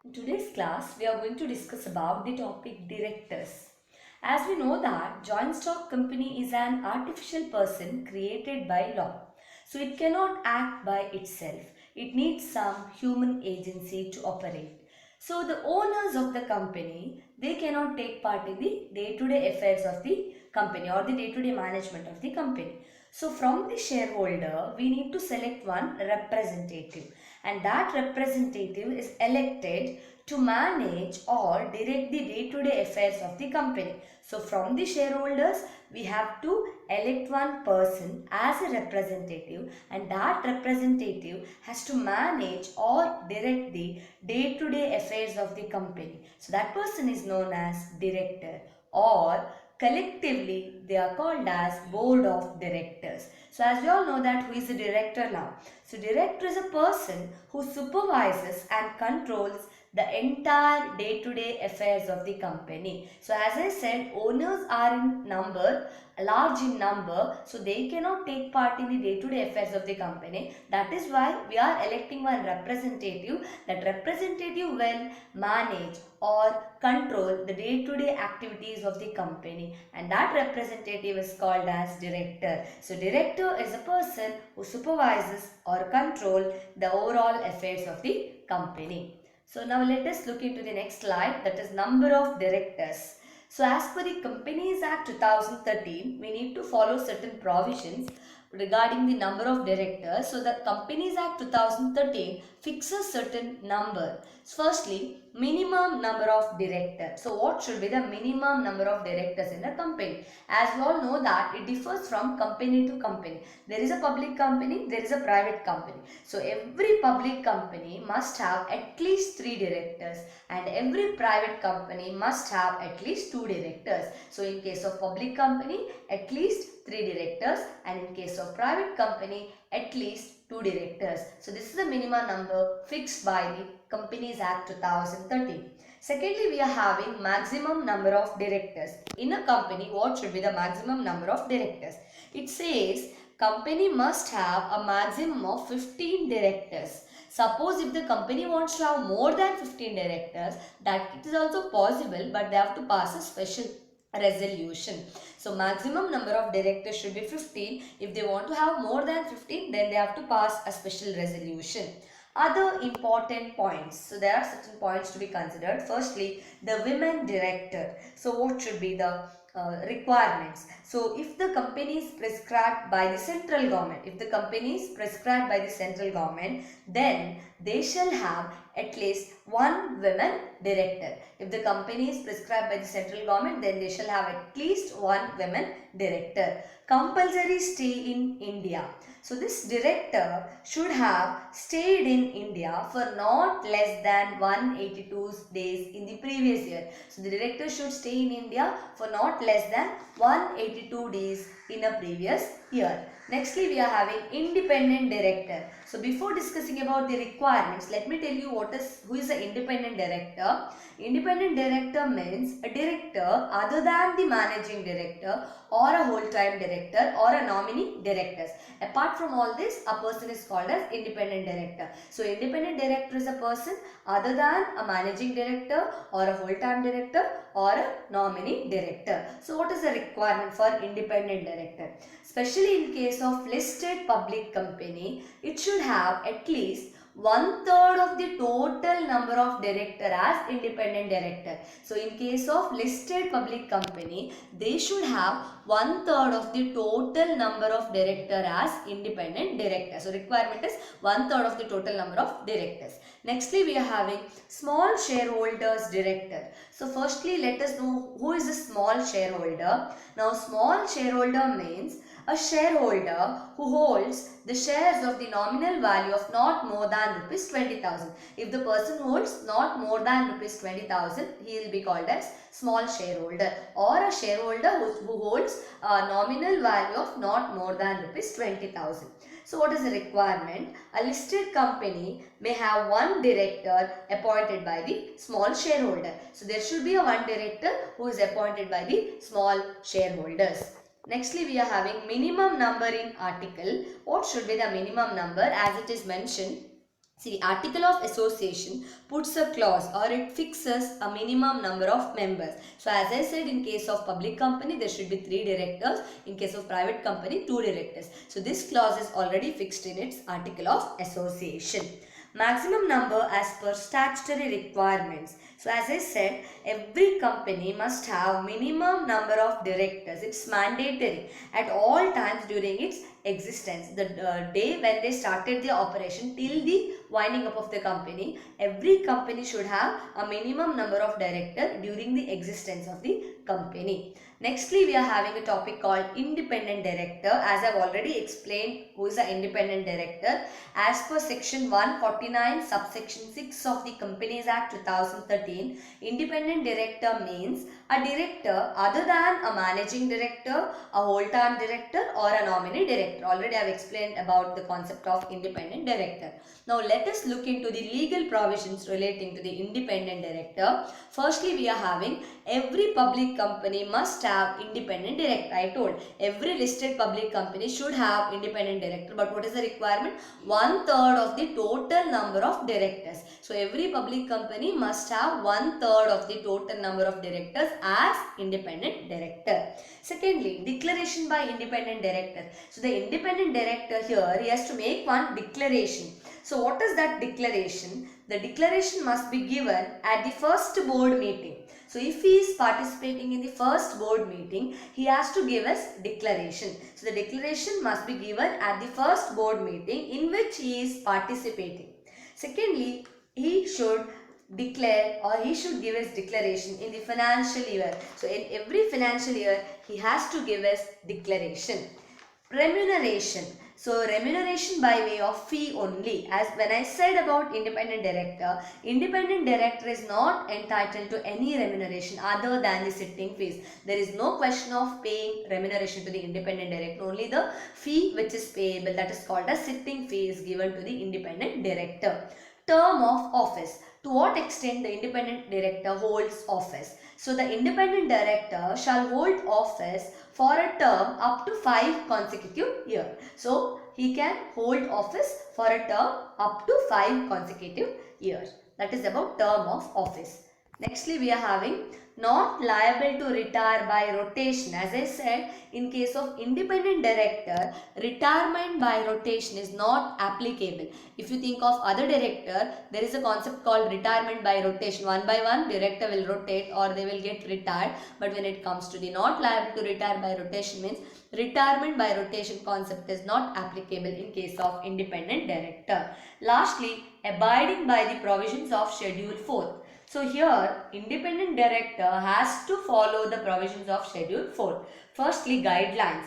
In today's class, we are going to discuss about the topic directors. As we know that joint stock company is an artificial person created by law. So it cannot act by itself. It needs some human agency to operate. So the owners of the company, they cannot take part in the day-to-day affairs of the company or the day-to-day management of the company. So from the shareholder, we need to select one representative, and that representative is elected to manage or direct the day-to-day affairs of the company. So from the shareholders, we have to elect one person as a representative, and that representative has to manage or direct the day-to-day affairs of the company. So that person is known as director, or collectively they are called as board of directors. So as we all know that who is the director now. So director is a person who supervises and controls the entire day-to-day affairs of the company. So as I said, owners are in number, large in number, so they cannot take part in the day-to-day affairs of the company. That is why we are electing one representative. That representative will manage or control the day-to-day activities of the company, and that representative is called as director. So director is a person who supervises or control the overall affairs of the company. So now let us look into the next slide, that is number of directors. So as per the Companies Act 2013, we need to follow certain provisions regarding the number of directors. So the Companies Act 2013 fixes certain number. Firstly, minimum number of directors. So what should be the minimum number of directors in a company? As we all know that it differs from company to company. There is a public company, there is a private company. So every public company must have at least 3 directors, and every private company must have at least 2 directors. So in case of public company, at least 3 directors, and in case of private company, at least 2 directors. So this is the minimum number fixed by the Companies Act 2013. Secondly, we are having maximum number of directors. In a company, what should be the maximum number of directors? It says company must have a maximum of 15 directors. Suppose if the company wants to have more than 15 directors, that it is also possible, but they have to pass a special resolution. So maximum number of directors should be 15. If they want to have more than 15, then they have to pass a special resolution. Other important points. So there are certain points to be considered. Firstly, the women director. So what should be the requirements? So if the company is prescribed by the central government, then they shall have at least one women director. If the company is prescribed by the central government, then they shall have at least one women director. Compulsory stay in India. So this director should have stayed in India for not less than 182 days in the previous year. So the director should stay in India for not less than 182 days in a previous year. Nextly, we are having independent director. So before discussing about the requirements, let me tell you who is the independent director. Independent director means a director other than the managing director or a whole-time director or a nominee directors. Apart from all this, a person is called as independent director. So independent director is a person other than a managing director or a whole-time director or a nominee director. So what is the requirement for independent director? Especially in case of listed public company, it should have at least 1/3 of the total number of director as independent director. So in case of listed public company, they should have 1/3 of the total number of director as independent director. So requirement is 1/3 of the total number of directors. Nextly, we are having small shareholders director. So firstly, let us know who is a small shareholder. Now small shareholder means a shareholder who holds the shares of the nominal value of not more than rupees 20,000. If the person holds not more than rupees 20,000, he will be called as small shareholder, or a shareholder who holds a nominal value of not more than rupees 20,000. So what is the requirement? A listed company may have one director appointed by the small shareholder. So there should be a one director who is appointed by the small shareholders. Nextly, we are having minimum number in article. What should be the minimum number? As it is mentioned, See, the article of association puts a clause or it fixes a minimum number of members. So as I said, in case of public company, there should be 3 directors. In case of private company, 2 directors. So this clause is already fixed in its article of association. Maximum number as per statutory requirements. So as I said, every company must have minimum number of directors. It's mandatory at all times during its existence. The day when they started their operation till the winding up of the company, every company should have a minimum number of directors during the existence of the company. Nextly, we are having a topic called independent director. As I have already explained who is an independent director. As per section 149 subsection 6 of the Companies Act 2013, independent director means a director other than a managing director, a whole-time director or a nominee director. Already I have explained about the concept of independent director. Now let us look into the legal provisions relating to the independent director. Firstly, we are having every public company must have independent director. I told every listed public company should have independent director, but what is the requirement? 1/3 of the total number of directors. So every public company must have 1/3 of the total number of directors as independent director. Secondly, declaration by independent director. So the independent director here, he has to make one declaration. So what is that declaration? The declaration must be given at the first board meeting. So if he is participating in the first board meeting, he has to give us declaration. So the declaration must be given at the first board meeting in which he is participating. Secondly, he should declare or he should give his declaration in the financial year. So in every financial year, he has to give us declaration. Remuneration. So remuneration by way of fee only. As when I said about independent director is not entitled to any remuneration other than the sitting fees. There is no question of paying remuneration to the independent director. Only the fee which is payable, that is called as sitting fee, is given to the independent director. Term of office. To what extent the independent director holds office? So the independent director shall hold office for a term up to 5 consecutive years. So he can hold office for a term up to 5 consecutive years. That is about term of office. Nextly, we are having not liable to retire by rotation. As I said, in case of independent director, retirement by rotation is not applicable. If you think of other director, there is a concept called retirement by rotation. One by one, director will rotate or they will get retired. But when it comes to the not liable to retire by rotation, means retirement by rotation concept is not applicable in case of independent director. Lastly, abiding by the provisions of Schedule 4. So here, independent director has to follow the provisions of Schedule 4. Firstly, guidelines.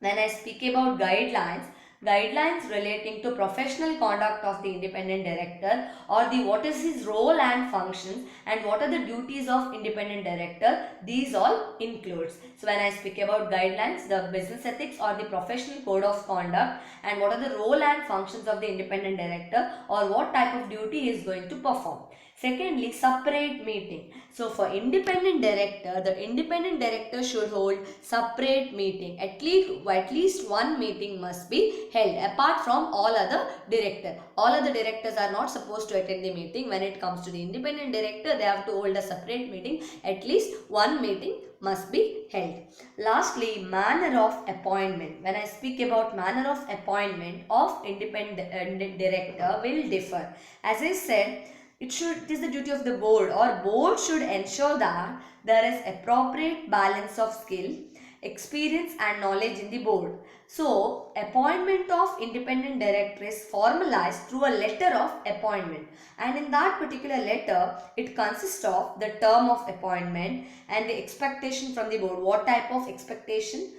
When I speak about guidelines relating to professional conduct of the independent director or the what is his role and functions and what are the duties of independent director, these all includes. So when I speak about guidelines, the business ethics or the professional code of conduct and what are the role and functions of the independent director or what type of duty he is going to perform. Secondly, separate meeting. So for independent director, the independent director should hold separate meeting. At least one meeting must be held apart from all other directors. All other directors are not supposed to attend the meeting. When it comes to the independent director, they have to hold a separate meeting. At least one meeting must be held. Lastly, manner of appointment. When I speak about manner of appointment of independent director will differ. As I said, it is the duty of the board should ensure that there is appropriate balance of skill, experience and knowledge in the board. So, appointment of independent director is formalized through a letter of appointment, and in that particular letter, it consists of the term of appointment and the expectation from the board, what type of expectation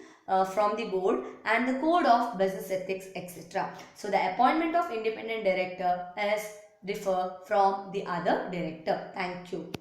from the board and the code of business ethics, etc. So, the appointment of independent director is differ from the other director. Thank you.